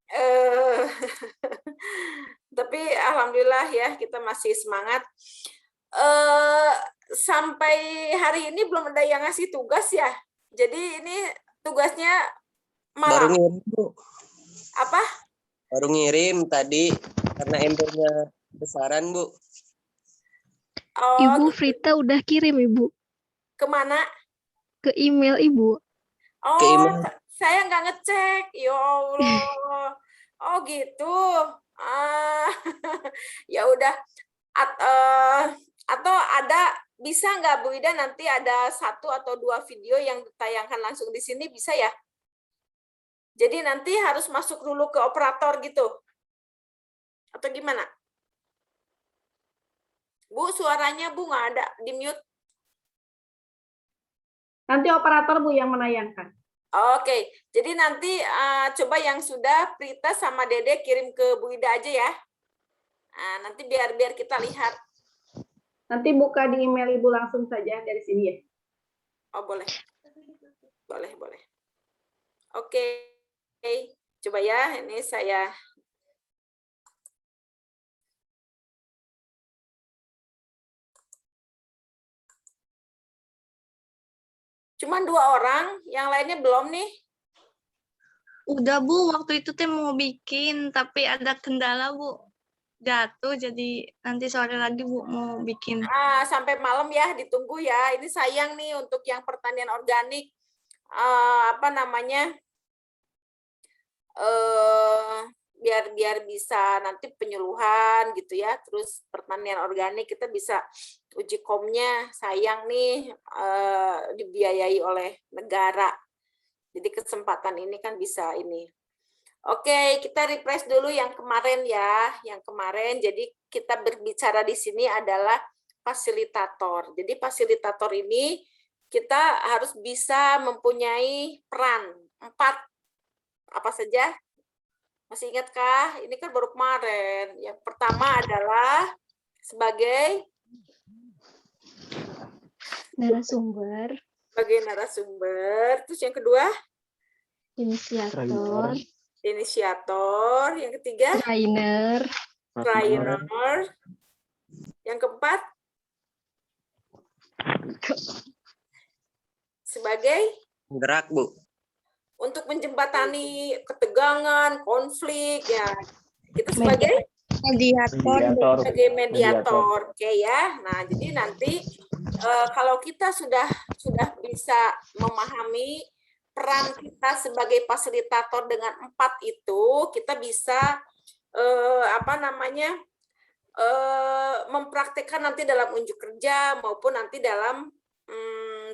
Eh, tapi alhamdulillah ya kita masih semangat. Eh, Sampai hari ini belum ada yang ngasih tugas ya. Jadi ini tugasnya Baru malam. ngirim, Bu. Apa? Baru ngirim tadi karena embernya besaran, Bu. Oh, Ibu Frita udah kirim, Ibu. kemana? Ke email Ibu. Oh, Ke email. saya nggak ngecek. Ya Allah. Oh gitu. Ah, ya udah. Atau ada bisa nggak Bu Ida nanti ada 1 atau 2 video yang ditayangkan langsung di sini bisa ya? Jadi nanti harus masuk dulu ke operator gitu? Atau gimana? Bu, suaranya Bu nggak ada, di mute. Nanti operator Bu yang menayangkan. Oke, jadi nanti coba yang sudah Prita sama Dede kirim ke Bu Ida aja ya. Nah, nanti biar kita lihat. Nanti buka di email Ibu langsung saja dari sini ya. Oh, boleh. Boleh. Oke. Coba ya, ini saya cuman 2 orang, yang lainnya belum nih. Udah Bu, waktu itu teh mau bikin, tapi ada kendala Bu. Jatuh, jadi nanti sore lagi Bu mau bikin. Sampai malam ya, ditunggu ya. Ini sayang nih untuk yang pertanian organik. Biar bisa nanti penyuluhan gitu ya. Terus pertanian organik kita bisa uji komnya. Sayang nih dibiayai oleh negara. Jadi kesempatan ini kan bisa ini. Oke, kita refresh dulu yang kemarin ya. Yang kemarin, jadi kita berbicara di sini adalah fasilitator. Jadi fasilitator ini kita harus bisa mempunyai peran 4. Apa saja? Masih ingatkah? Ini kan baru kemarin. Yang pertama adalah sebagai Narasumber, narasumber. Terus yang kedua? inisiator, Yang ketiga? trainer, Yang keempat? Sebagai? Gerak, Bu. Untuk menjembatani ketegangan, konflik, ya. Kita sebagai? Sebagai mediator. Oke ya. Nah, jadi nanti kalau kita sudah bisa memahami peran kita sebagai fasilitator dengan 4 itu, kita bisa mempraktekkan nanti dalam unjuk kerja maupun nanti dalam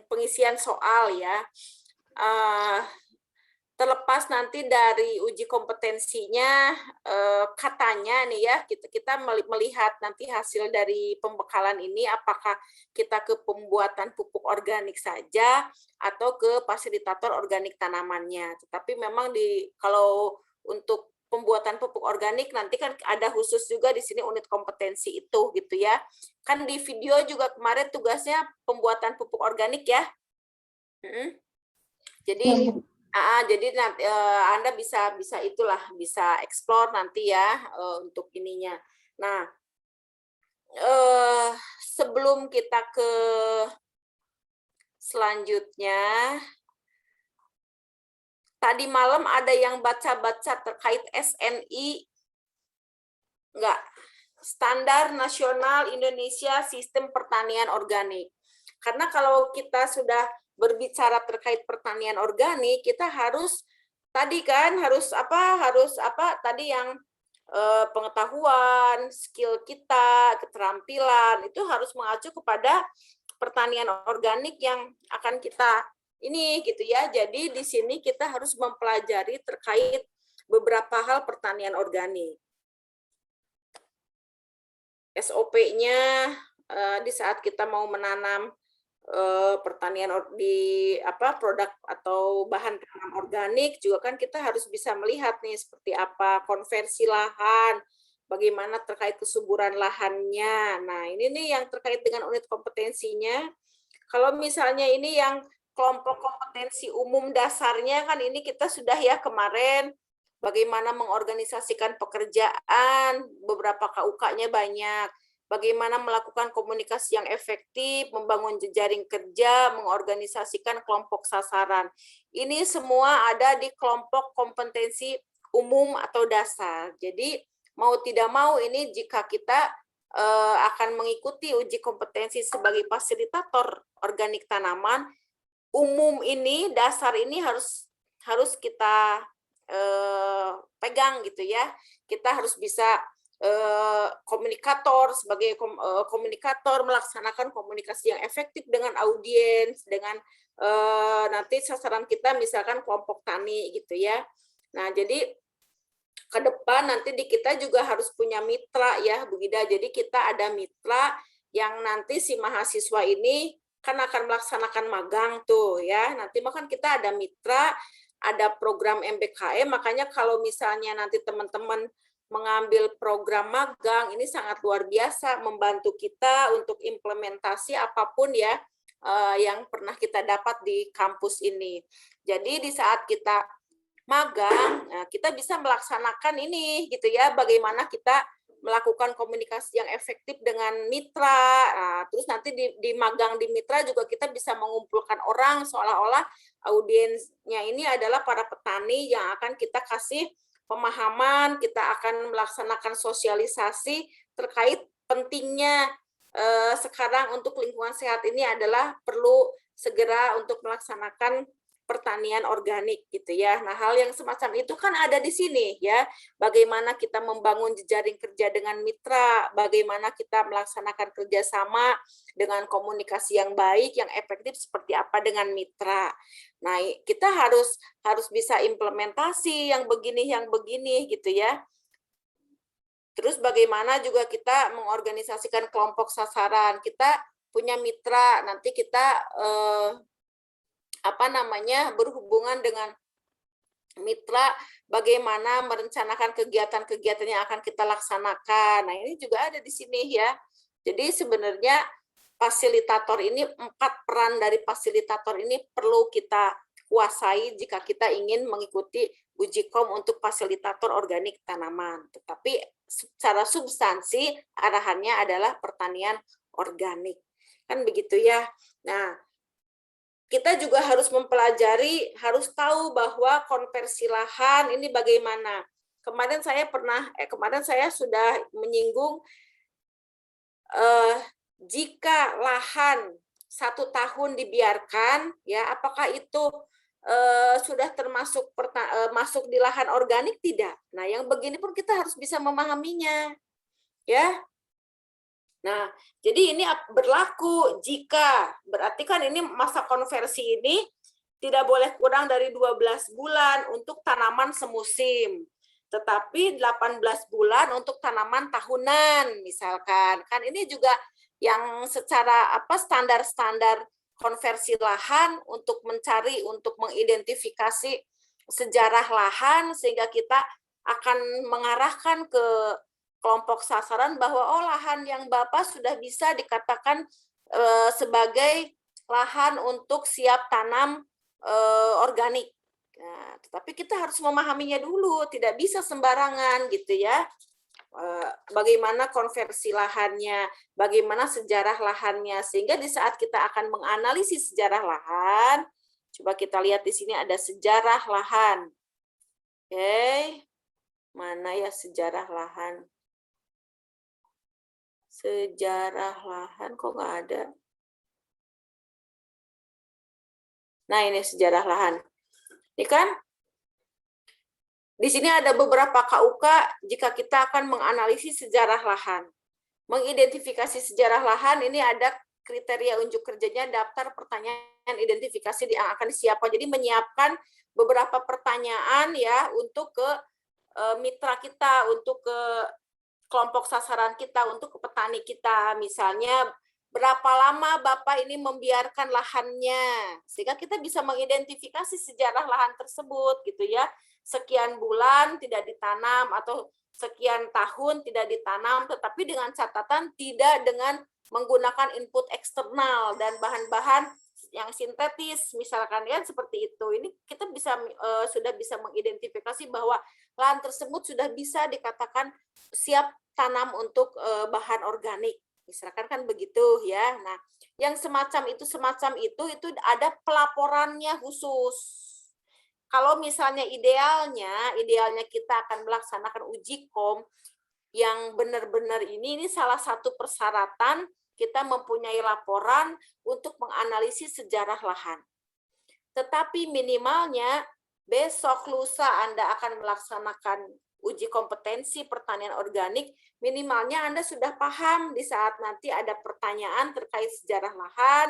pengisian soal ya. Terlepas nanti dari uji kompetensinya, katanya nih ya, kita melihat nanti hasil dari pembekalan ini apakah kita ke pembuatan pupuk organik saja atau ke fasilitator organik tanamannya. Tetapi memang kalau untuk pembuatan pupuk organik nanti kan ada khusus juga di sini unit kompetensi itu gitu ya. Kan di video juga kemarin tugasnya pembuatan pupuk organik ya. Jadi nanti Anda bisa bisa explore nanti ya untuk ininya. Nah, sebelum kita ke selanjutnya, tadi malam ada yang baca-baca terkait SNI enggak? Standar Nasional Indonesia Sistem Pertanian Organik. Karena kalau kita sudah berbicara terkait pertanian organik, kita harus tadi yang pengetahuan, skill kita, keterampilan itu harus mengacu kepada pertanian organik yang akan kita ini gitu ya. Jadi di sini kita harus mempelajari terkait beberapa hal pertanian organik. SOP-nya di saat kita mau menanam pertanian di produk atau bahan tanam organik juga kan kita harus bisa melihat nih seperti apa konversi lahan, bagaimana terkait kesuburan lahannya. Nah, ini nih yang terkait dengan unit kompetensinya. Kalau misalnya ini yang kelompok kompetensi umum dasarnya kan ini kita sudah ya kemarin bagaimana mengorganisasikan pekerjaan, beberapa KUK-nya banyak. Bagaimana melakukan komunikasi yang efektif, membangun jejaring kerja, mengorganisasikan kelompok sasaran. Ini semua ada di kelompok kompetensi umum atau dasar. Jadi mau tidak mau ini jika kita akan mengikuti uji kompetensi sebagai fasilitator organik tanaman, umum ini, dasar ini harus kita pegang gitu ya. Kita harus bisa komunikator sebagai komunikator melaksanakan komunikasi yang efektif dengan audiens, dengan nanti sasaran kita misalkan kelompok tani gitu ya. Nah, jadi ke depan nanti di kita juga harus punya mitra ya, Bu Ida. Jadi kita ada mitra yang nanti si mahasiswa ini kan akan melaksanakan magang tuh ya. Nanti makan kita ada mitra, ada program MBKM, makanya kalau misalnya nanti teman-teman mengambil program magang, ini sangat luar biasa membantu kita untuk implementasi apapun ya yang pernah kita dapat di kampus ini. Jadi di saat kita magang, kita bisa melaksanakan ini gitu ya, bagaimana kita melakukan komunikasi yang efektif dengan mitra. Nah, terus nanti di magang di mitra juga kita bisa mengumpulkan orang seolah-olah audiensnya ini adalah para petani yang akan kita kasih pemahaman, kita akan melaksanakan sosialisasi terkait pentingnya sekarang untuk lingkungan sehat ini adalah perlu segera untuk melaksanakan pertanian organik gitu ya. Nah, hal yang semacam itu kan ada di sini ya. Bagaimana kita membangun jejaring kerja dengan mitra, bagaimana kita melaksanakan kerjasama dengan komunikasi yang baik, yang efektif seperti apa dengan mitra. Nah, kita harus bisa implementasi yang begini gitu ya. Terus bagaimana juga kita mengorganisasikan kelompok sasaran. Kita punya mitra, nanti kita berhubungan dengan mitra, bagaimana merencanakan kegiatan-kegiatan yang akan kita laksanakan. Nah, ini juga ada di sini ya. Jadi sebenarnya fasilitator ini, 4 peran dari fasilitator ini perlu kita kuasai jika kita ingin mengikuti uji kom untuk fasilitator organik tanaman. Tetapi secara substansi arahannya adalah pertanian organik. Kan begitu ya. Nah, kita juga harus mempelajari, harus tahu bahwa konversi lahan ini bagaimana. Kemarin saya sudah menyinggung jika lahan 1 tahun dibiarkan, ya apakah itu sudah termasuk masuk di lahan organik tidak? Nah, yang begini pun kita harus bisa memahaminya, ya. Nah, jadi ini berlaku jika, berarti kan ini masa konversi ini tidak boleh kurang dari 12 bulan untuk tanaman semusim, tetapi 18 bulan untuk tanaman tahunan misalkan. Kan ini juga yang secara standar-standar konversi lahan untuk mencari, untuk mengidentifikasi sejarah lahan sehingga kita akan mengarahkan ke kelompok sasaran bahwa lahan yang Bapak sudah bisa dikatakan sebagai lahan untuk siap tanam organik. Nah, tetapi kita harus memahaminya dulu, tidak bisa sembarangan gitu ya. Bagaimana konversi lahannya, bagaimana sejarah lahannya, sehingga di saat kita akan menganalisis sejarah lahan, coba kita lihat di sini ada sejarah lahan. Oke, mana ya sejarah lahan? Sejarah lahan kok nggak ada. Nah, ini sejarah lahan. Ini kan di sini ada beberapa KUK jika kita akan menganalisis sejarah lahan. Mengidentifikasi sejarah lahan ini ada kriteria unjuk kerjanya, daftar pertanyaan identifikasi yang akan disiapkan. Jadi menyiapkan beberapa pertanyaan ya untuk ke mitra kita, untuk ke kelompok sasaran kita, untuk ke petani kita. Misalnya berapa lama Bapak ini membiarkan lahannya, sehingga kita bisa mengidentifikasi sejarah lahan tersebut gitu ya. Sekian bulan tidak ditanam atau sekian tahun tidak ditanam, tetapi dengan catatan tidak dengan menggunakan input eksternal dan bahan-bahan yang sintetis misalkan ya seperti itu. Ini kita bisa sudah bisa mengidentifikasi bahwa lahan tersebut sudah bisa dikatakan siap tanam untuk bahan organik. Misalkan kan begitu ya. Nah, yang semacam itu ada pelaporannya khusus. Kalau misalnya idealnya kita akan melaksanakan uji kom yang benar-benar ini salah satu persyaratan kita mempunyai laporan untuk menganalisis sejarah lahan. Tetapi minimalnya besok lusa Anda akan melaksanakan uji kompetensi pertanian organik, minimalnya Anda sudah paham di saat nanti ada pertanyaan terkait sejarah lahan,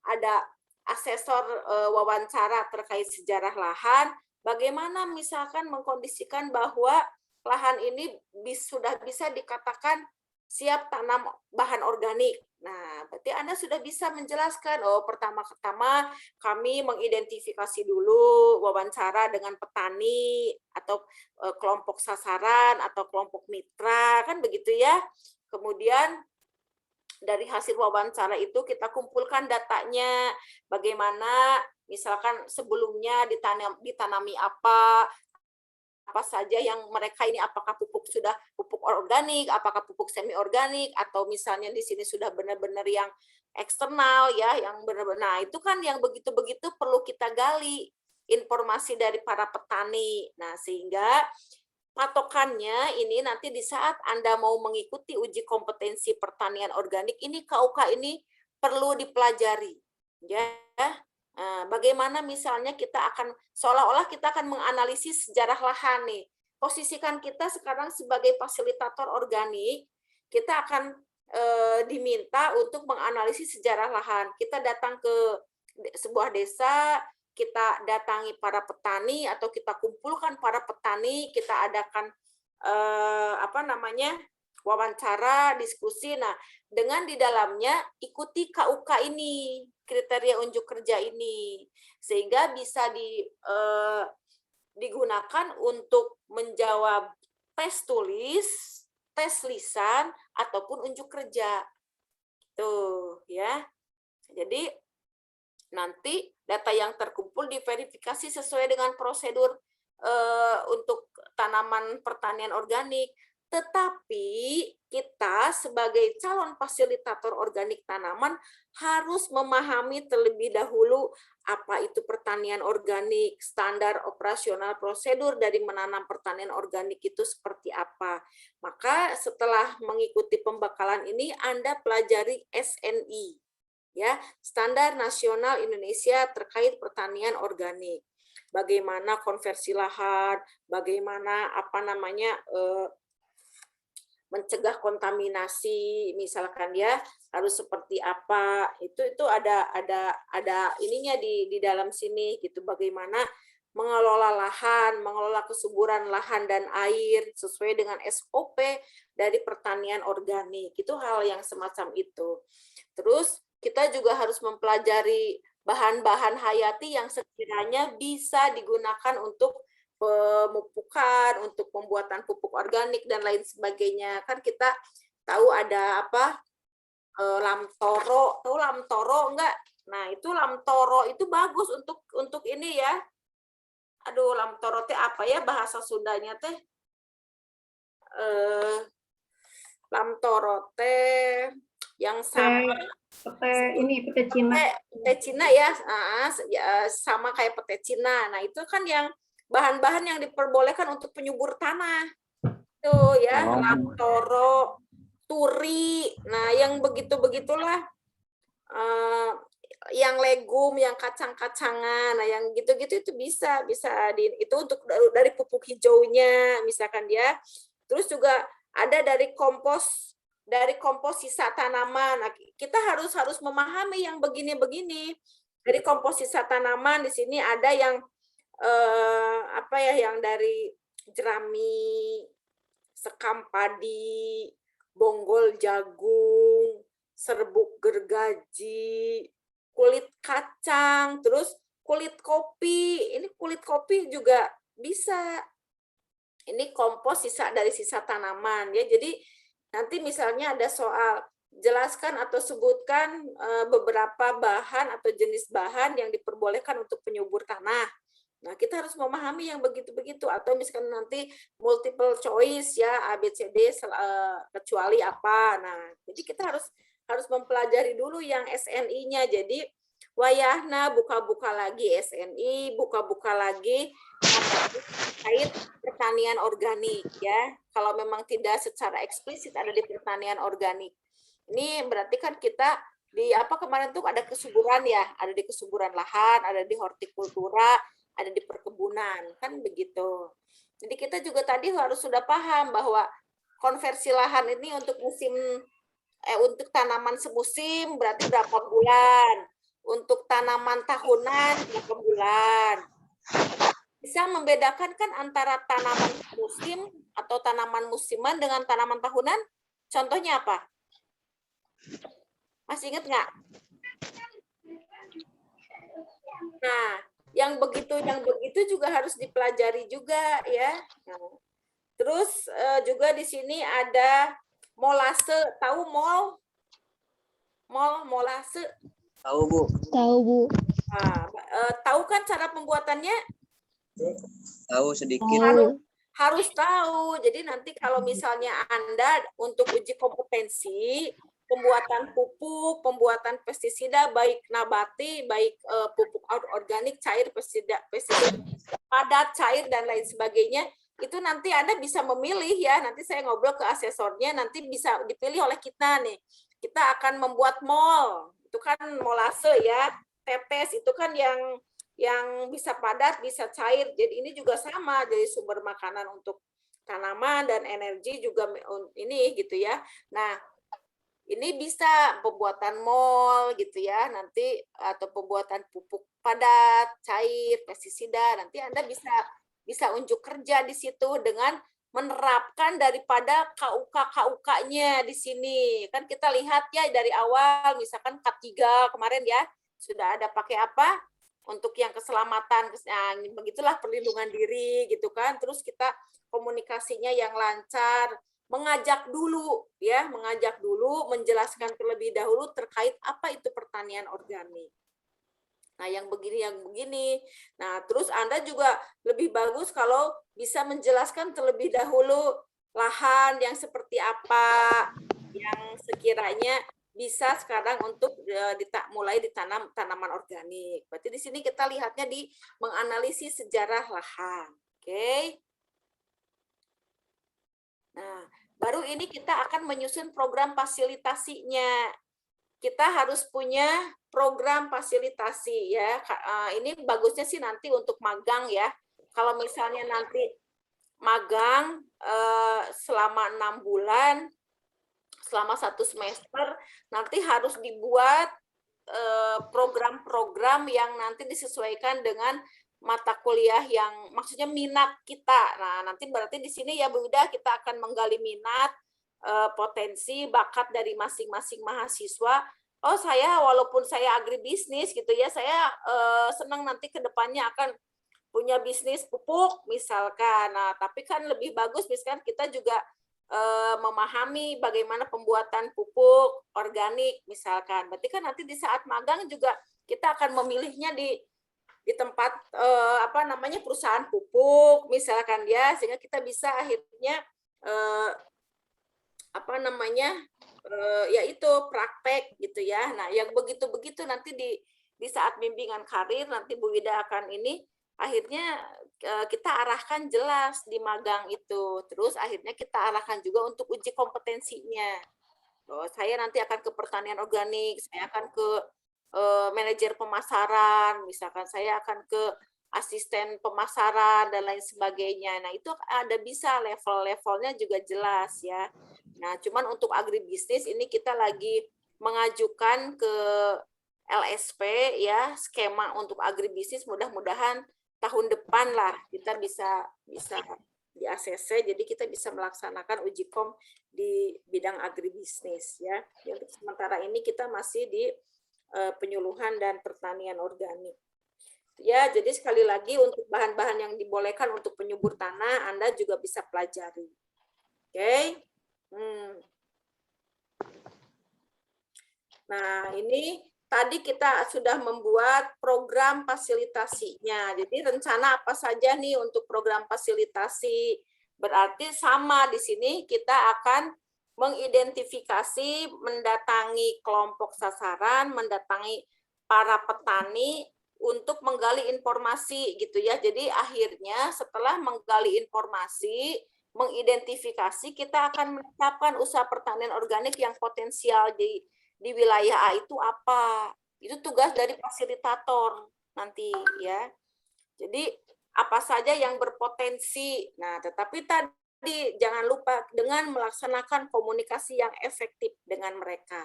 ada asesor wawancara terkait sejarah lahan, bagaimana misalkan mengkondisikan bahwa lahan ini sudah bisa dikatakan siap tanam bahan organik. Nah, berarti Anda sudah bisa menjelaskan, oh pertama-tama kami mengidentifikasi dulu wawancara dengan petani atau kelompok sasaran atau kelompok mitra, kan begitu ya. Kemudian dari hasil wawancara itu kita kumpulkan datanya, bagaimana misalkan sebelumnya ditanami apa saja yang mereka ini, apakah sudah pupuk organik, apakah pupuk semi organik, atau misalnya di sini sudah benar-benar yang eksternal ya, yang benar-benar. Nah, itu kan yang begitu-begitu perlu kita gali informasi dari para petani. Nah, sehingga patokannya ini nanti di saat Anda mau mengikuti uji kompetensi pertanian organik ini, KUK ini perlu dipelajari ya. Bagaimana misalnya kita akan seolah-olah kita akan menganalisis sejarah lahan nih. Posisikan kita sekarang sebagai fasilitator organik, kita akan diminta untuk menganalisis sejarah lahan. Kita datang ke sebuah desa, kita datangi para petani atau kita kumpulkan para petani, kita adakan wawancara, diskusi. Nah, dengan di dalamnya ikuti KUK ini, kriteria unjuk kerja ini, sehingga bisa digunakan untuk menjawab tes tulis, tes lisan, ataupun unjuk kerja. Tuh ya. Jadi nanti data yang terkumpul diverifikasi sesuai dengan prosedur untuk tanaman pertanian organik. Tetapi kita sebagai calon fasilitator organik tanaman harus memahami terlebih dahulu apa itu pertanian organik, standar operasional prosedur dari menanam pertanian organik itu seperti apa. Maka setelah mengikuti pembekalan ini Anda pelajari SNI, ya, Standar Nasional Indonesia terkait pertanian organik. Bagaimana konversi lahan, bagaimana mencegah kontaminasi, misalkan ya harus seperti apa, itu ada ininya di dalam sini gitu, bagaimana mengelola lahan, mengelola kesuburan lahan dan air sesuai dengan SOP dari pertanian organik, itu hal yang semacam itu. Terus kita juga harus mempelajari bahan-bahan hayati yang sekiranya bisa digunakan untuk pemupukan, untuk pembuatan pupuk organik dan lain sebagainya. Kan kita tahu ada lamtoro, tahu lamtoro enggak? Nah, itu lamtoro itu bagus untuk ini ya. Aduh, lamtoro teh apa ya bahasa Sundanya teh? Lamtoro teh yang sama pete Cina. Pete Cina ya, sama kayak pete Cina. Nah, itu kan yang bahan-bahan yang diperbolehkan untuk penyubur tanah. Tuh ya, lamtoro, turi. Nah, yang begitu-begitulah. Yang legum, yang kacang-kacangan. Nah, yang gitu-gitu itu bisa itu untuk dari pupuk hijaunya misalkan ya. Terus juga ada dari kompos sisa tanaman. Nah, kita harus memahami yang begini-begini. Dari kompos sisa tanaman di sini ada yang yang dari jerami, sekam padi, bonggol jagung, serbuk gergaji, kulit kacang, terus kulit kopi. Ini kulit kopi juga bisa. Ini kompos dari sisa tanaman ya. Jadi nanti misalnya ada soal jelaskan atau sebutkan beberapa bahan atau jenis bahan yang diperbolehkan untuk penyubur tanah. Nah, kita harus memahami yang begitu-begitu, atau misalkan nanti multiple choice ya, A, B, C, D, kecuali apa. Nah, jadi kita harus mempelajari dulu yang SNI-nya. Jadi wayahna buka-buka lagi SNI, buka-buka lagi terkait pertanian organik ya. Kalau memang tidak secara eksplisit ada di pertanian organik. Ini berarti kan kita di apa kemarin tuh ada kesuburan ya, ada di kesuburan lahan, ada di hortikultura, ada di perkebunan, kan begitu. Jadi kita juga tadi harus sudah paham bahwa konversi lahan ini untuk untuk tanaman semusim berarti berapa bulan, untuk tanaman tahunan berapa bulan. Bisa membedakan kan antara tanaman musim atau tanaman musiman dengan tanaman tahunan? Contohnya apa? Masih ingat nggak? Nah, yang begitu juga harus dipelajari juga ya. Nah, terus juga di sini ada molase, tahu molase? Tahu, Bu. Tahu, Bu. Nah, tahu kan cara pembuatannya? Tahu sedikit. Harus tahu. Jadi nanti kalau misalnya Anda untuk uji kompetensi pembuatan pupuk, pembuatan pestisida baik nabati, baik pupuk organik, cair, pestisida padat, cair dan lain sebagainya, itu nanti Anda bisa memilih ya. Nanti saya ngobrol ke asesornya, nanti bisa dipilih oleh kita nih. Kita akan membuat mol, itu kan molase ya, tetes itu kan yang bisa padat, bisa cair. Jadi ini juga sama, jadi sumber makanan untuk tanaman dan energi juga ini gitu ya. Nah, ini bisa pembuatan mol gitu ya, nanti atau pembuatan pupuk padat, cair, pestisida. Nanti Anda bisa unjuk kerja di situ dengan menerapkan daripada KUK-KUK-nya di sini. Kan kita lihat ya dari awal, misalkan K3 kemarin ya, sudah ada pakai apa? Untuk yang keselamatan, nah, begitulah perlindungan diri gitu kan. Terus kita komunikasinya yang lancar, mengajak dulu, menjelaskan terlebih dahulu terkait apa itu pertanian organik. Nah, yang begini. Nah, terus Anda juga lebih bagus kalau bisa menjelaskan terlebih dahulu lahan yang seperti apa, yang sekiranya bisa sekarang untuk mulai ditanam tanaman organik. Berarti di sini kita lihatnya di menganalisis sejarah lahan. Oke. Nah, baru ini kita akan menyusun program fasilitasinya. Kita harus punya program fasilitasi ya. Ini bagusnya sih nanti untuk magang ya. Kalau misalnya nanti magang selama 6 bulan, selama 1 semester, nanti harus dibuat program-program yang nanti disesuaikan dengan mata kuliah yang maksudnya minat kita. Nah, nanti berarti di sini ya Bu Ida kita akan menggali minat, potensi, bakat dari masing-masing mahasiswa. Oh, saya walaupun saya agribisnis gitu ya, saya senang nanti ke depannya akan punya bisnis pupuk misalkan. Nah, tapi kan lebih bagus misalkan kita juga memahami bagaimana pembuatan pupuk organik misalkan. Berarti kan nanti di saat magang juga kita akan memilihnya di tempat perusahaan pupuk misalkan ya, sehingga kita bisa akhirnya yaitu praktek gitu ya. Nah, yang begitu-begitu nanti di saat bimbingan karir nanti Bu Ida akan ini akhirnya kita arahkan jelas di magang itu. Terus akhirnya kita arahkan juga untuk uji kompetensinya. Saya nanti akan ke pertanian organik, saya akan ke manajer pemasaran, misalkan saya akan ke asisten pemasaran dan lain sebagainya. Nah, itu ada bisa level-levelnya juga jelas ya. Nah, cuman untuk agribisnis ini kita lagi mengajukan ke LSP ya, skema untuk agribisnis, mudah-mudahan tahun depan lah kita bisa di ACC, jadi kita bisa melaksanakan uji kom di bidang agribisnis ya. Untuk sementara ini kita masih di penyuluhan dan pertanian organik. Ya, jadi sekali lagi untuk bahan-bahan yang dibolehkan untuk penyubur tanah Anda juga bisa pelajari. Oke. Nah, ini tadi kita sudah membuat program fasilitasinya. Jadi rencana apa saja nih untuk program fasilitasi? Berarti sama di sini kita akan mengidentifikasi, mendatangi kelompok sasaran, mendatangi para petani untuk menggali informasi gitu ya. Jadi akhirnya setelah menggali informasi, mengidentifikasi, kita akan menetapkan usaha pertanian organik yang potensial di wilayah A itu apa. Itu tugas dari fasilitator nanti ya. Jadi apa saja yang berpotensi. Nah, tetapi tadi jangan lupa dengan melaksanakan komunikasi yang efektif dengan mereka.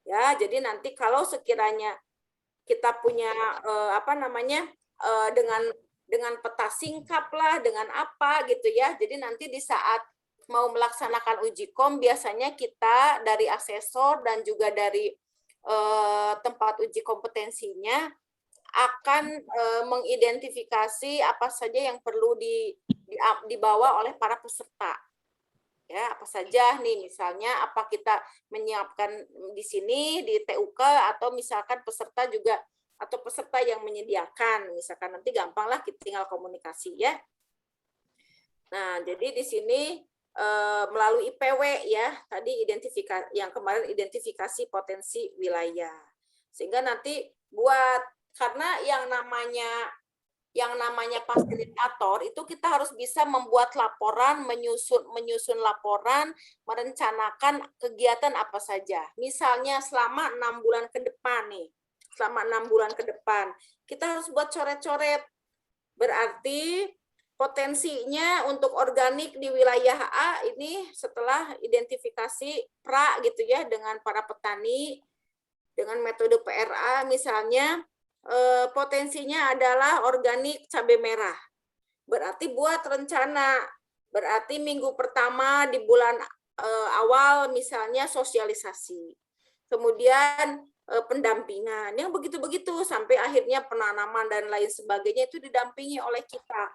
Ya, jadi nanti kalau sekiranya kita punya dengan peta singkap lah, dengan apa gitu ya. Jadi nanti di saat mau melaksanakan uji kom, biasanya kita dari asesor dan juga dari tempat uji kompetensinya akan mengidentifikasi apa saja yang perlu dibawa oleh para peserta. Ya, apa saja nih, misalnya apa kita menyiapkan di sini di TUK, atau misalkan peserta juga atau peserta yang menyediakan, misalkan nanti gampang lah kita tinggal komunikasi ya. Nah, jadi di sini melalui IPW ya, tadi identifikasi yang kemarin identifikasi potensi wilayah. Sehingga nanti karena yang namanya fasilitator itu kita harus bisa membuat laporan, menyusun laporan, merencanakan kegiatan apa saja. Misalnya selama 6 bulan ke depan nih, kita harus buat coret-coret. Berarti potensinya untuk organik di wilayah A ini setelah identifikasi pra gitu ya dengan para petani dengan metode PRA misalnya potensinya adalah organik cabai merah. Berarti buat rencana. Berarti minggu pertama di bulan awal misalnya sosialisasi. Kemudian pendampingan. Yang begitu-begitu sampai akhirnya penanaman dan lain sebagainya itu didampingi oleh kita.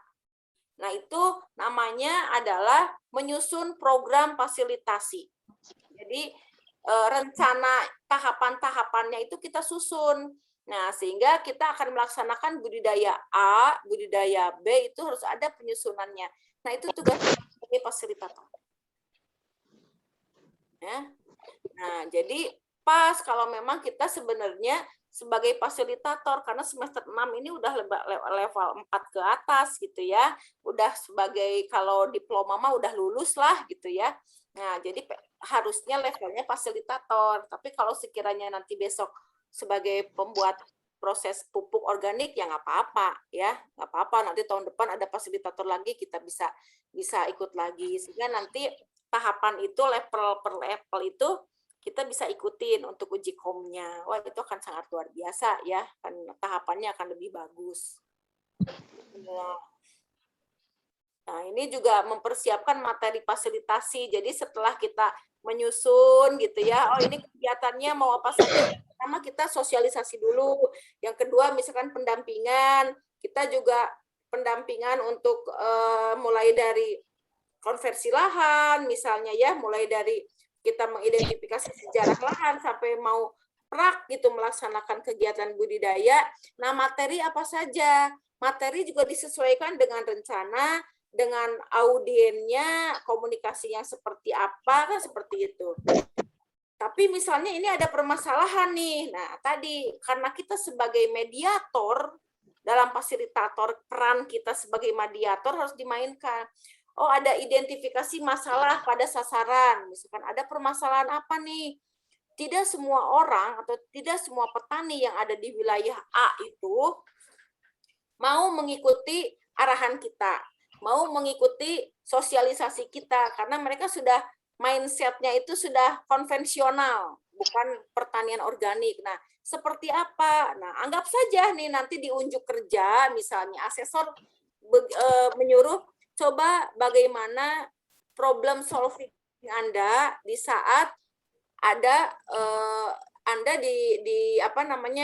Nah, itu namanya adalah menyusun program fasilitasi. Jadi rencana tahapan-tahapannya itu kita susun. Nah, sehingga kita akan melaksanakan budidaya A, budidaya B itu harus ada penyusunannya. Nah, itu tugas dari fasilitator. Ya. Nah, jadi pas kalau memang kita sebenarnya sebagai fasilitator, karena semester 6 ini udah level 4 ke atas gitu ya. Udah sebagai kalau diploma mah udah lulus lah gitu ya. Nah, jadi harusnya levelnya fasilitator. Tapi kalau sekiranya nanti besok sebagai pembuat proses pupuk organik ya nggak apa-apa ya, nggak apa-apa. Nanti tahun depan ada fasilitator lagi, kita bisa ikut lagi. Sehingga nanti tahapan itu level per level itu kita bisa ikutin untuk uji komnya. Wah, itu akan sangat luar biasa ya, kan tahapannya akan lebih bagus. Nah, ini juga mempersiapkan materi fasilitasi. Jadi setelah kita menyusun gitu ya, oh ini kegiatannya mau apa saja. Pertama kita sosialisasi dulu. Yang kedua misalkan pendampingan. Kita juga pendampingan untuk mulai dari konversi lahan misalnya ya, mulai dari kita mengidentifikasi sejarah lahan sampai mau prak gitu melaksanakan kegiatan budidaya. Nah, materi apa saja? Materi juga disesuaikan dengan rencana, dengan audiennya, komunikasi yang seperti apa, kan seperti itu. Tapi misalnya ini ada permasalahan nih. Nah, tadi karena kita sebagai mediator dalam fasilitator, peran kita sebagai mediator harus dimainkan. Oh, ada identifikasi masalah pada sasaran. Misalkan ada permasalahan apa nih? Tidak semua orang atau tidak semua petani yang ada di wilayah A itu mau mengikuti arahan kita, mau mengikuti sosialisasi kita, karena mereka sudah mindset-nya itu sudah konvensional, bukan pertanian organik. Nah, seperti apa? Nah, anggap saja nih nanti di unjuk kerja, misalnya asesor menyuruh coba bagaimana problem solving Anda di saat ada Anda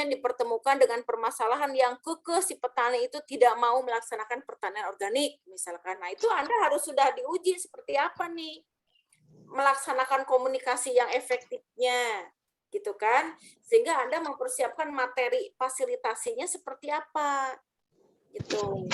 dipertemukan dengan permasalahan yang kekeh si petani itu tidak mau melaksanakan pertanian organik misalkan. Nah, itu Anda harus sudah diuji seperti apa nih melaksanakan komunikasi yang efektifnya. gitu kan? Sehingga Anda mempersiapkan materi fasilitasinya seperti apa, gitu.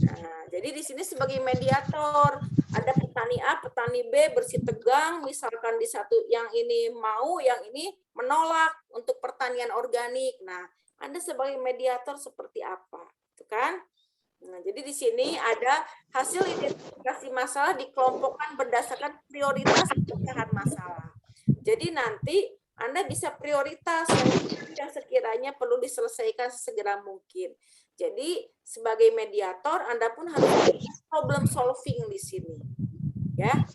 Nah, jadi di sini sebagai mediator, ada petani A, petani B bersitegang, misalkan di satu yang ini mau, yang ini menolak untuk pertanian organik. Nah, Anda sebagai mediator seperti apa, gitu kan? Nah, jadi di sini ada hasil identifikasi masalah dikelompokkan berdasarkan prioritas pemecahan masalah. Jadi nanti Anda bisa prioritas yang sekiranya perlu diselesaikan sesegera mungkin. Jadi sebagai mediator Anda pun harus problem solving di sini. Ya.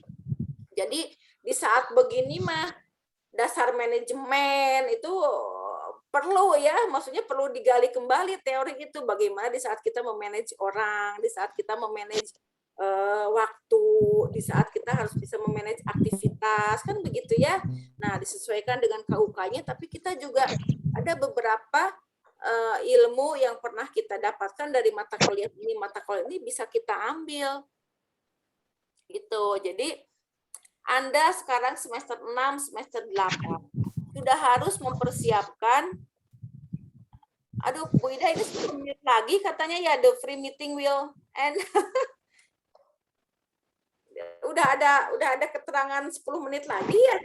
Jadi di saat begini mah dasar manajemen itu perlu ya, maksudnya perlu digali kembali teori itu bagaimana di saat kita memanage orang, di saat kita memanage waktu, di saat kita harus bisa memanage aktivitas, kan begitu ya. Nah, disesuaikan dengan KUK-nya, tapi kita juga ada beberapa ilmu yang pernah kita dapatkan dari mata kuliah ini bisa kita ambil. Gitu. Jadi Anda sekarang semester 6, semester 8 sudah harus mempersiapkan. Aduh, Bu Ida, ini 10 menit lagi katanya ya, the free meeting will end. udah ada keterangan 10 menit lagi ya?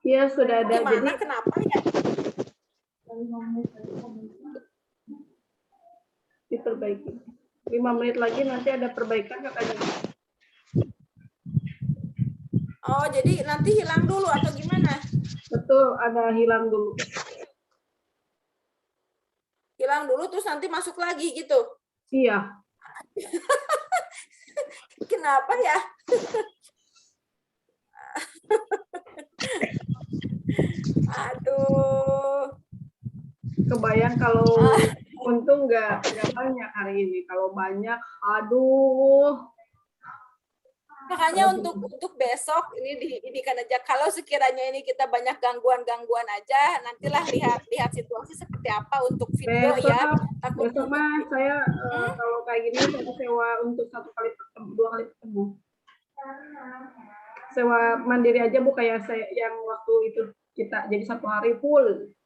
Iya, sudah ada. Gimana, Jadi kenapa ya? diperbaiki. 5 menit lagi nanti ada perbaikan katanya. Oh, jadi nanti hilang dulu atau gimana? Betul, ada hilang dulu. Hilang dulu terus nanti masuk lagi gitu. Iya. Kenapa ya? Aduh. Kebayang kalau untung nggak banyak hari ini. Kalau banyak, aduh. Makanya untuk besok ini diidikan aja. Kalau sekiranya ini kita banyak gangguan aja, nantilah lihat situasi seperti apa untuk video Besok, ya. besok mah saya kalau kayak gini saya sewa untuk 2 kali ketemu. Sewa mandiri aja Bu, kayak saya yang waktu itu kita jadi 1 hari full.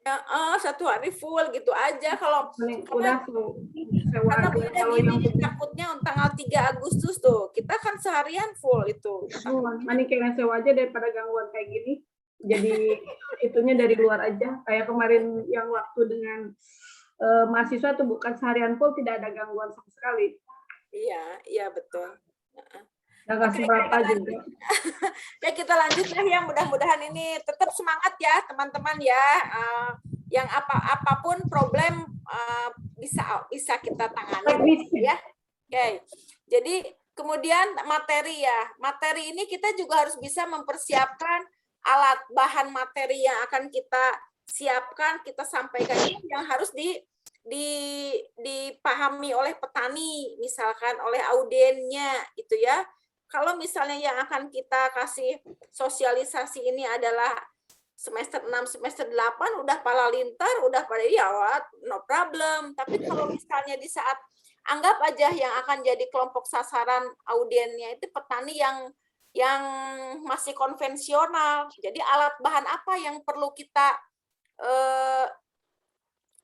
Ya, 1 hari full gitu aja kalau Udah sewa karena aja beda kalau gini yang takutnya tanggal 3 Agustus tuh kita kan seharian full itu. mending kalian sewa aja daripada gangguan kayak gini. Jadi itunya dari luar aja. Kayak kemarin yang waktu dengan mahasiswa tuh bukan seharian full, tidak ada gangguan sama sekali. Iya betul. Nggak seberapa juga. Ya kita lanjut ya, mudah-mudahan ini tetap semangat ya teman-teman ya. Yang apapun problem bisa kita tangani ya. Oke. Jadi kemudian materi ya. Materi ini kita juga harus bisa mempersiapkan alat bahan materi yang akan kita siapkan, kita sampaikan ini yang harus dipahami oleh petani, misalkan oleh audiennya gitu ya. Kalau misalnya yang akan kita kasih sosialisasi ini adalah semester 6, semester 8 udah pala lintar, udah pada ya no problem. Tapi kalau misalnya di saat anggap aja yang akan jadi kelompok sasaran audiennya itu petani yang masih konvensional. Jadi alat bahan apa yang perlu kita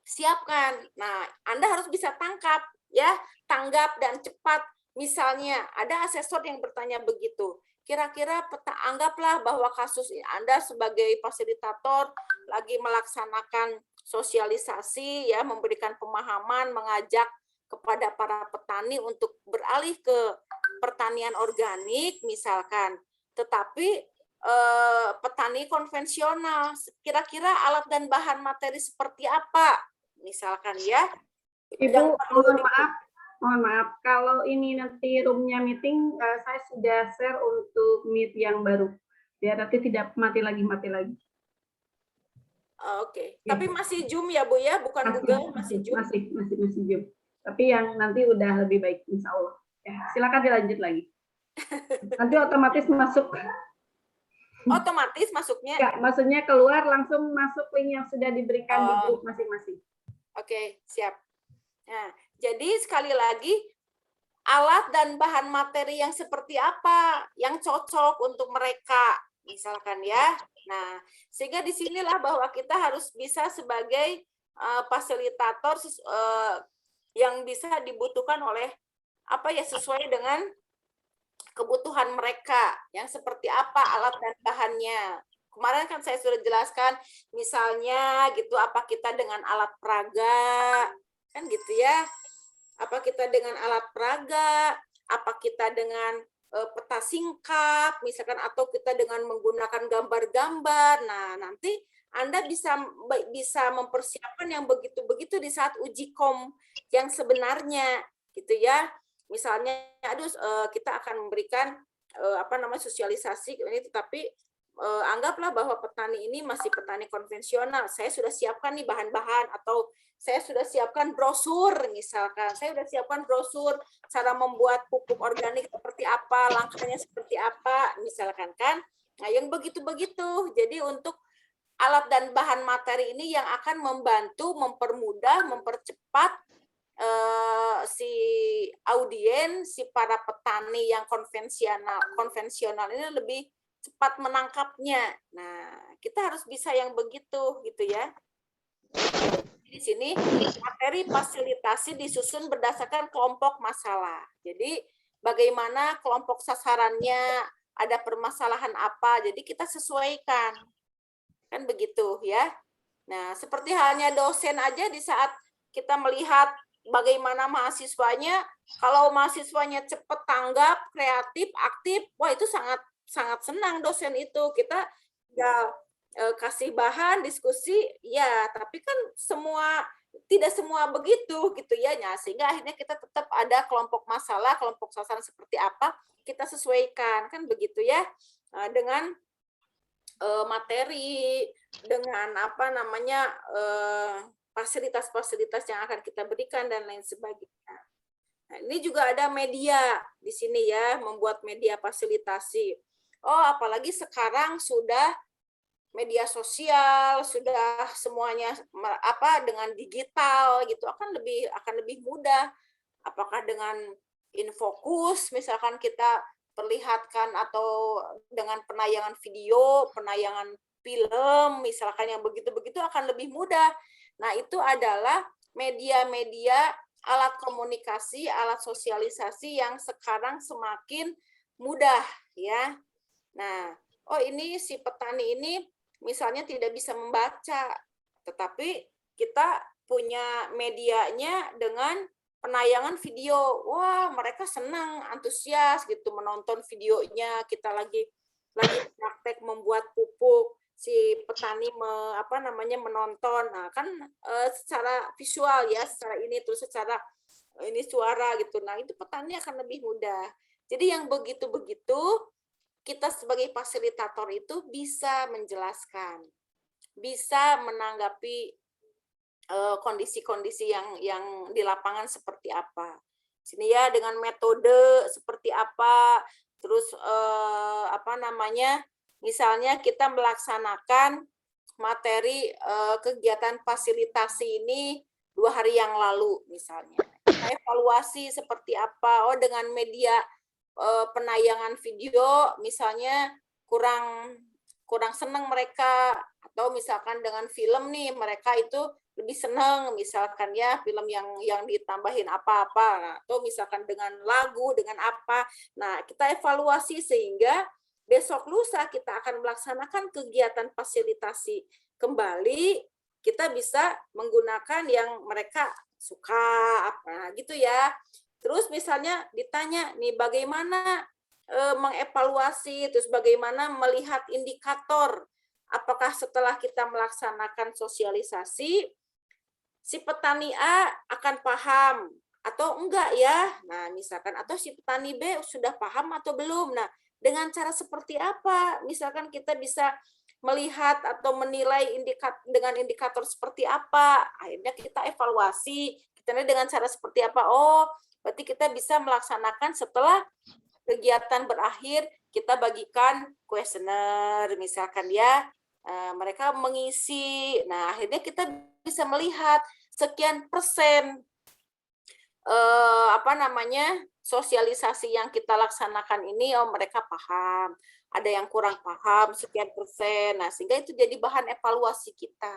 siapkan. Nah, Anda harus bisa tangkap ya, tanggap dan cepat. Misalnya ada asesor yang bertanya begitu, kira-kira anggaplah bahwa kasus Anda sebagai fasilitator lagi melaksanakan sosialisasi ya, memberikan pemahaman, mengajak kepada para petani untuk beralih ke pertanian organik misalkan, tetapi petani konvensional, kira-kira alat dan bahan materi seperti apa misalkan ya. Ibu, mohon maaf, kalau ini nanti roomnya meeting, saya sudah share untuk meet yang baru, biar nanti tidak mati lagi. Oke. Tapi masih Zoom ya Bu ya, bukan Google, masih Zoom. Masih Zoom. Tapi yang nanti udah lebih baik, insya Allah. Ya, silakan dilanjut lagi. Nanti otomatis masuk. Otomatis masuknya? Ya, maksudnya keluar langsung masuk link yang sudah diberikan di grup masing-masing. Oke, siap. Nah, jadi sekali lagi, alat dan bahan materi yang seperti apa yang cocok untuk mereka misalkan ya. Nah, sehingga disinilah bahwa kita harus bisa sebagai fasilitator yang bisa dibutuhkan oleh sesuai dengan kebutuhan mereka, yang seperti apa alat dan bahannya. Kemarin kan saya sudah jelaskan, misalnya gitu, apa kita dengan alat peraga, kan gitu ya. Apa kita dengan alat peraga, apa kita dengan peta singkap, misalkan, atau kita dengan menggunakan gambar-gambar. Nah, nanti Anda bisa mempersiapkan yang begitu-begitu di saat uji kom yang sebenarnya, gitu ya. Misalnya, kita akan memberikan sosialisasi ini, tetapi anggaplah bahwa petani ini masih petani konvensional. Saya sudah siapkan nih bahan-bahan, atau saya sudah siapkan brosur, misalkan. Saya sudah siapkan brosur cara membuat pupuk organik seperti apa, langkahnya seperti apa, misalkan kan. Nah, yang begitu-begitu. Jadi untuk alat dan bahan materi ini yang akan membantu, mempermudah, mempercepat si audiens, si para petani yang konvensional ini lebih cepat menangkapnya. Nah, kita harus bisa yang begitu, gitu ya. Di sini materi fasilitasi disusun berdasarkan kelompok masalah. Jadi bagaimana kelompok sasarannya, ada permasalahan apa, jadi kita sesuaikan. Kan begitu ya. Nah, seperti halnya dosen aja, di saat kita melihat bagaimana mahasiswanya, kalau mahasiswanya cepat tanggap, kreatif, aktif, wah itu sangat senang dosen itu. Kita ya kasih bahan diskusi ya, tapi kan tidak semua begitu gitu ya. Nah, sehingga akhirnya kita tetap ada kelompok masalah, kelompok sasaran seperti apa, kita sesuaikan, kan begitu ya. Dengan materi, dengan fasilitas-fasilitas yang akan kita berikan dan lain sebagainya. Nah, ini juga ada media di sini ya, membuat media fasilitasi. Oh, apalagi sekarang sudah media sosial, sudah semuanya dengan digital gitu, akan lebih mudah. Apakah dengan infokus, misalkan kita perlihatkan, atau dengan penayangan video, penayangan film, misalkan yang begitu-begitu akan lebih mudah. Nah, itu adalah media-media, alat komunikasi, alat sosialisasi yang sekarang semakin mudah ya. Nah, ini si petani ini misalnya tidak bisa membaca, tetapi kita punya medianya dengan penayangan video. Wah, mereka senang, antusias gitu menonton videonya. Kita lagi praktek membuat pupuk, si petani menonton. Nah, kan secara visual ya, secara ini, terus secara ini suara gitu. Nah, itu petani akan lebih mudah. Jadi yang begitu-begitu kita sebagai fasilitator itu bisa menjelaskan, bisa menanggapi kondisi-kondisi yang di lapangan seperti apa. Sini ya, dengan metode seperti apa, terus misalnya kita melaksanakan materi kegiatan fasilitasi ini 2 hari yang lalu misalnya. Evaluasi seperti apa, dengan media penayangan video misalnya kurang senang mereka, atau misalkan dengan film nih mereka itu lebih senang, misalkan ya film yang ditambahin apa-apa, atau misalkan dengan lagu, dengan apa. Nah, kita evaluasi sehingga besok lusa kita akan melaksanakan kegiatan fasilitasi kembali, kita bisa menggunakan yang mereka suka apa gitu ya. Terus misalnya ditanya nih bagaimana mengevaluasi, terus bagaimana melihat indikator, apakah setelah kita melaksanakan sosialisasi si petani A akan paham atau enggak ya. Nah, misalkan, atau si petani B sudah paham atau belum. Nah, dengan cara seperti apa? Misalkan kita bisa melihat atau menilai dengan indikator seperti apa. Akhirnya kita evaluasi, kita lihat dengan cara seperti apa. Oh, berarti kita bisa melaksanakan setelah kegiatan berakhir, kita bagikan kuesioner misalkan ya. Mereka mengisi. Nah, akhirnya kita bisa melihat sekian persen sosialisasi yang kita laksanakan ini mereka paham, ada yang kurang paham sekian persen. Nah, sehingga itu jadi bahan evaluasi kita.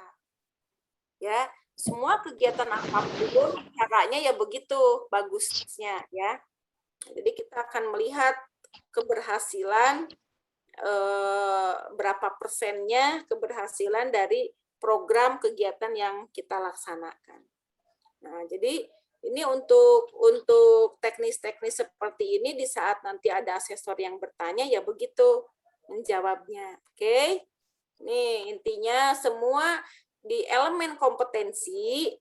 Ya, semua kegiatan apapun caranya ya begitu bagusnya ya. Jadi kita akan melihat keberhasilan berapa persennya keberhasilan dari program kegiatan yang kita laksanakan. Nah, jadi ini untuk teknis-teknis seperti ini di saat nanti ada asesor yang bertanya ya begitu menjawabnya. Oke. Nih, intinya semua di elemen kompetensi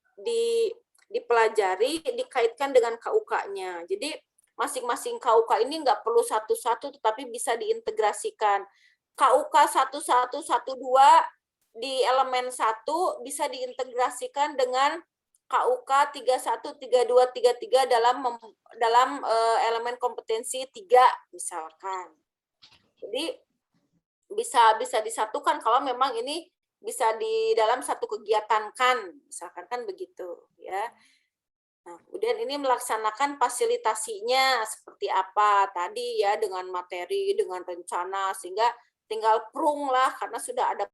dipelajari dikaitkan dengan KUK-nya. Jadi masing-masing KUK ini nggak perlu satu-satu tetapi bisa diintegrasikan. KUK 1112 di elemen 1 bisa diintegrasikan dengan KUK 31, 32, 33 dalam elemen kompetensi 3 misalkan. Jadi bisa disatukan kalau memang ini bisa di dalam satu kegiatan kan, misalkan kan begitu ya. Nah, kemudian ini melaksanakan fasilitasinya seperti apa tadi ya, dengan materi, dengan rencana, sehingga tinggal prung lah karena sudah ada